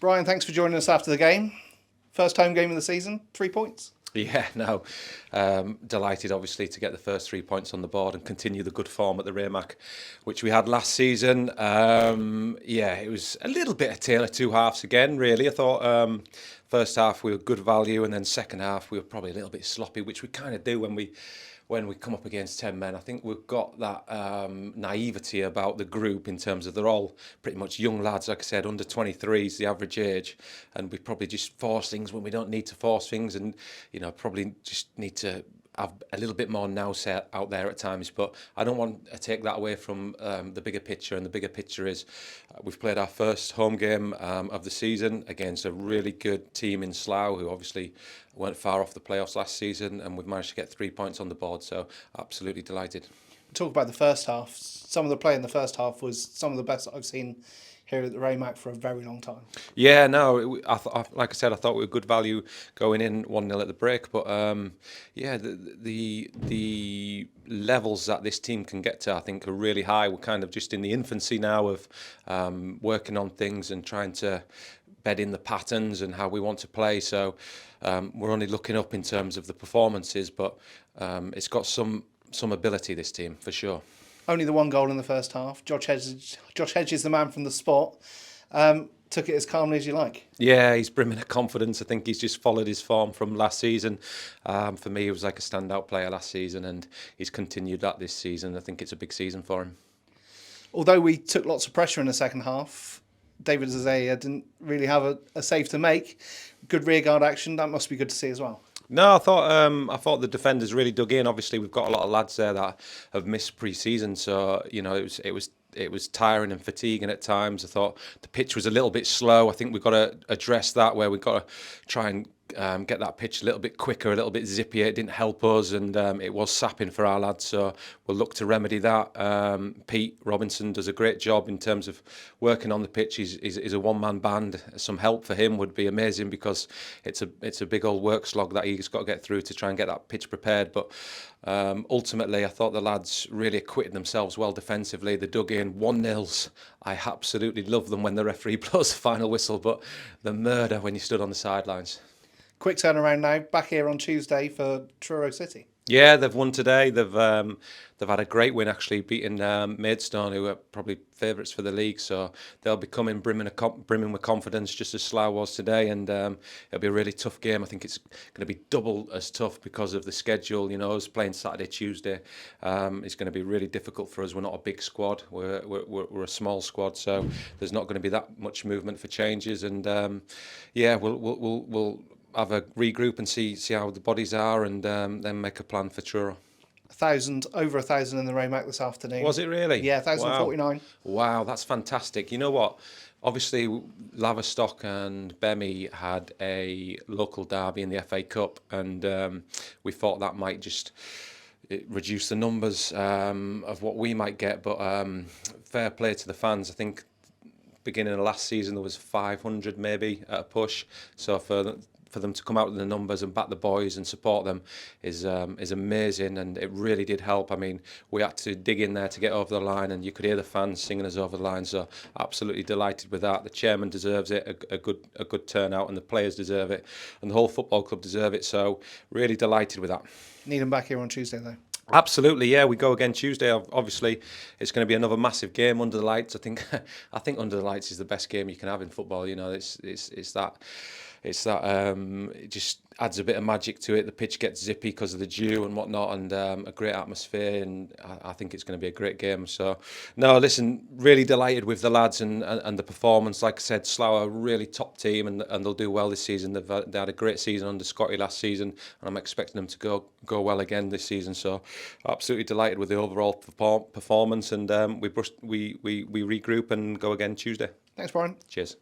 Brian, thanks for joining us after the game. First home game of the season, 3 points. Yeah, no, delighted obviously to get the first 3 points on the board and continue the good form at the Raymac, which we had last season. Yeah, it was a little bit of tale of two halves again, really. I thought first half we were good value, and then second half we were probably a little bit sloppy, which we kind of do when we come up against 10 men. I think we've got that naivety about the group in terms of they're all pretty much young lads, like I said, under 23 is the average age, and we probably just force things when we don't need to force things, and probably just need to have a little bit more now set out there at times. But I don't want to take that away from the bigger picture, and the bigger picture is we've played our first home game of the season against a really good team in Slough, who obviously weren't far off the playoffs last season, and we've managed to get 3 points on the board, so absolutely delighted. Talk about the first half. Some of the play in the first half was some of the best that I've seen here at the Raymac for a very long time. Yeah, no, like I said, I thought we were good value going in 1-0 at the break, but yeah, the levels that this team can get to, I think, are really high. We're kind of just in the infancy now of working on things and trying to bed in the patterns and how we want to play. So we're only looking up in terms of the performances, but it's got some ability, this team, for sure. Only the one goal in the first half. Josh Hedges, the man from the spot, took it as calmly as you like. Yeah, he's brimming of confidence. I think he's just followed his form from last season. For me, he was like a standout player last season, and he's continued that this season. I think it's a big season for him. Although we took lots of pressure in the second half, David Zazea didn't really have a save to make. Good rearguard action. That must be good to see as well. No, I thought the defenders really dug in. Obviously, we've got a lot of lads there that have missed pre-season, so it was tiring and fatiguing at times. I thought the pitch was a little bit slow. I think we've got to address that, where we've got to try and get that pitch a little bit quicker, a little bit zippier. It didn't help us, and it was sapping for our lads, so we'll look to remedy that. Pete Robinson does a great job in terms of working on the pitch. He's a one-man band. Some help for him would be amazing, because it's a big old work slog that he's got to get through to try and get that pitch prepared. But ultimately, I thought the lads really acquitted themselves well defensively. They dug in 1-0s. I absolutely love them when the referee blows the final whistle, but the murder when you stood on the sidelines. Quick turnaround now. Back here on Tuesday for Truro City. Yeah, they've won today. They've had a great win, actually, beating Maidstone, who are probably favourites for the league. So they'll be coming brimming with confidence, just as Slough was today. And it'll be a really tough game. I think it's going to be double as tough because of the schedule. Us playing Saturday, Tuesday. It's going to be really difficult for us. We're not a big squad. We're a small squad, so there's not going to be that much movement for changes. And yeah, we'll have a regroup and see how the bodies are, and then make a plan for Truro. Over 1,000 in the Raymac this afternoon. Was it really? Yeah, 1,049. Wow, that's fantastic. You know what? Obviously, Laverstock and Bemi had a local derby in the FA Cup, and we thought that might just reduce the numbers of what we might get. But fair play to the fans. I think beginning of last season there was 500 maybe at a push. So for them to come out with the numbers and back the boys and support them is amazing, and it really did help. I mean, we had to dig in there to get over the line, and you could hear the fans singing us over the line. So absolutely delighted with that. The chairman deserves it, a good turnout, and the players deserve it, and the whole football club deserve it. So really delighted with that. Need them back here on Tuesday though. Absolutely, yeah. We go again Tuesday. Obviously, it's going to be another massive game under the lights. I think under the lights is the best game you can have in football. It's that. It just adds a bit of magic to it. The pitch gets zippy because of the dew and whatnot, and a great atmosphere, and I think it's going to be a great game. So, no, listen, really delighted with the lads and the performance. Like I said, Slough are a really top team, and they'll do well this season. They had a great season under Scotty last season, and I'm expecting them to go well again this season. So, absolutely delighted with the overall performance, and we regroup and go again Tuesday. Thanks, Brian. Cheers.